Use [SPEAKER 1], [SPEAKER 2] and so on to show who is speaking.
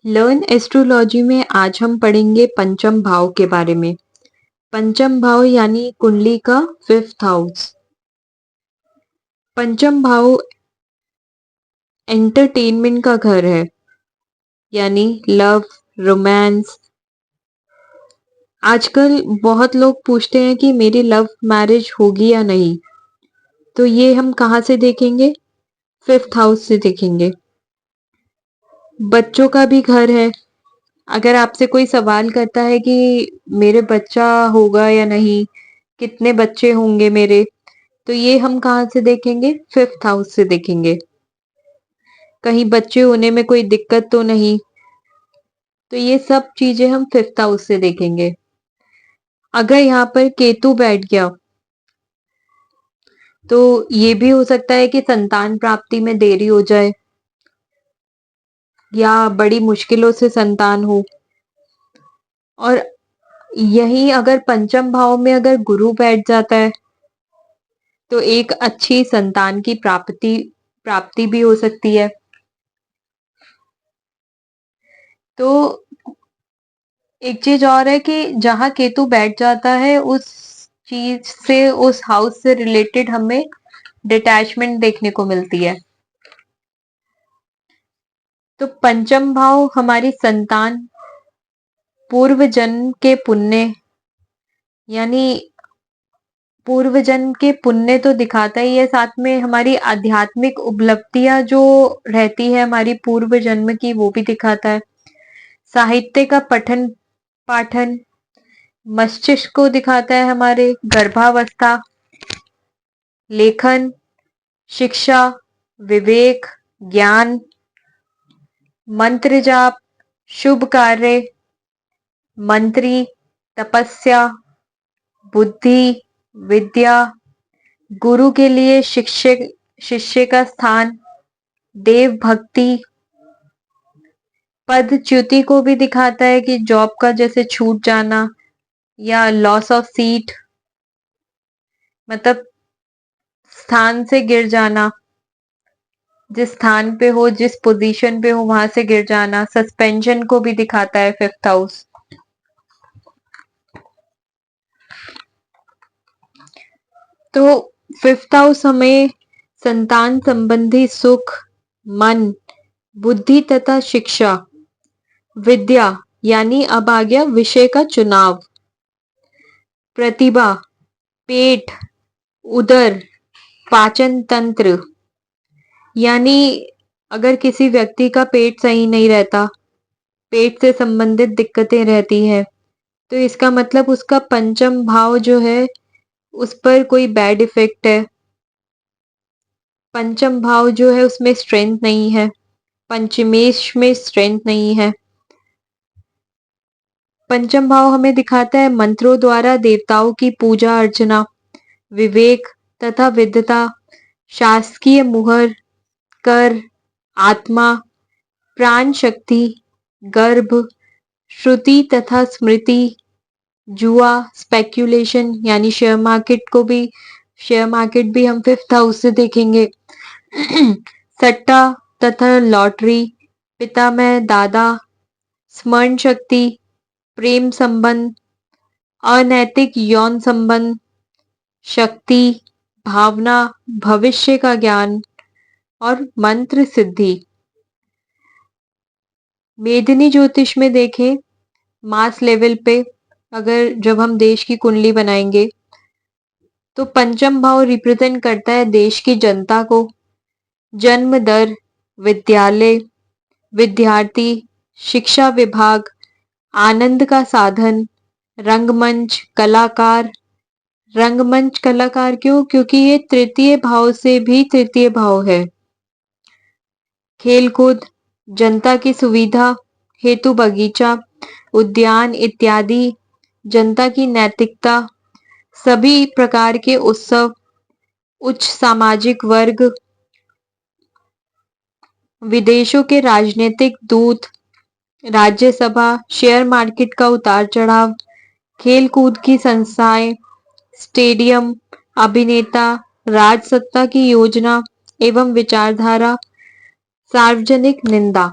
[SPEAKER 1] Learn astrology में आज हम पढ़ेंगे पंचम भाव के बारे में। पंचम भाव यानी कुंडली का 5th हाउस। पंचम भाव एंटरटेनमेंट का घर है, यानी लव, रोमांस। आजकल बहुत लोग पूछते हैं कि मेरी लव मैरिज होगी या नहीं, तो ये हम कहाँ से देखेंगे? 5th हाउस से देखेंगे। बच्चों का भी घर है। अगर आपसे कोई सवाल करता है कि मेरे बच्चा होगा या नहीं, कितने बच्चे होंगे मेरे, तो ये हम कहाँ से देखेंगे? 5th हाउस से देखेंगे। कहीं बच्चे होने में कोई दिक्कत तो नहीं, तो ये सब चीजें हम 5th हाउस से देखेंगे। अगर यहाँ पर केतु बैठ गया तो ये भी हो सकता है कि संतान प्राप्ति में देरी हो जाए या बड़ी मुश्किलों से संतान हो। और यही अगर पंचम भाव में अगर गुरु बैठ जाता है तो एक अच्छी संतान की प्राप्ति भी हो सकती है। तो एक चीज और है कि जहां केतु बैठ जाता है उस चीज से, उस हाउस से रिलेटेड हमें डिटैचमेंट देखने को मिलती है। तो पंचम भाव हमारी संतान, पूर्व जन्म के पुण्य, यानी पूर्व जन्म के पुण्य तो दिखाता ही है, साथ में हमारी आध्यात्मिक उपलब्धियां जो रहती है हमारी पूर्व जन्म की, वो भी दिखाता है। साहित्य का पठन पाठन, मस्तिष्क को दिखाता है, हमारे गर्भावस्था, लेखन, शिक्षा, विवेक, ज्ञान, मंत्र जाप, शुभ कार्य, मंत्री, तपस्या, बुद्धि, विद्या, गुरु के लिए शिक्षक शिष्य का स्थान, देव भक्ति, पदच्युति को भी दिखाता है कि जॉब का जैसे छूट जाना या लॉस ऑफ सीट, मतलब स्थान से गिर जाना, जिस स्थान पे हो, जिस पोजीशन पे हो वहां से गिर जाना। सस्पेंशन को भी दिखाता है 5th हाउस। तो 5th हाउस हमें संतान संबंधी सुख, मन, बुद्धि तथा शिक्षा, विद्या, यानी अब आ गया विषय का चुनाव, प्रतिभा, पेट, उदर, पाचन तंत्र, यानी अगर किसी व्यक्ति का पेट सही नहीं रहता, पेट से संबंधित दिक्कतें रहती है, तो इसका मतलब उसका पंचम भाव जो है उस पर कोई बैड इफेक्ट है। पंचम भाव जो है उसमें स्ट्रेंथ नहीं है, पंचमेश में स्ट्रेंथ नहीं है। पंचम भाव हमें दिखाता है मंत्रों द्वारा देवताओं की पूजा अर्चना, विवेक तथा विद्वता, शासकीय मुहर, कर, आत्मा, प्राण शक्ति, गर्भ, श्रुति तथा स्मृति, जुआ, स्पेक्यूलेशन, यानी शेयर मार्केट भी हम 5th हाउस से देखेंगे। सट्टा तथा लॉटरी, पिता में दादा, स्मरण शक्ति, प्रेम संबंध, अनैतिक यौन संबंध, शक्ति, भावना, भविष्य का ज्ञान और मंत्र सिद्धि। मेदिनी ज्योतिष में देखें, मास लेवल पे अगर जब हम देश की कुंडली बनाएंगे तो पंचम भाव रिप्रेजेंट करता है देश की जनता को, जन्म दर, विद्यालय, विद्यार्थी, शिक्षा विभाग, आनंद का साधन, रंगमंच कलाकार। रंगमंच कलाकार क्यों? क्योंकि ये तृतीय भाव से भी तृतीय भाव है। खेलकूद, जनता की सुविधा हेतु बगीचा, उद्यान इत्यादि, जनता की नैतिकता, सभी प्रकार के उत्सव, उच्च सामाजिक वर्ग, विदेशों के राजनीतिक दूत, राज्यसभा, शेयर मार्केट का उतार चढ़ाव, खेल कूद की संस्थाएं, स्टेडियम, अभिनेता, राजसत्ता की योजना एवं विचारधारा, सार्वजनिक निंदा।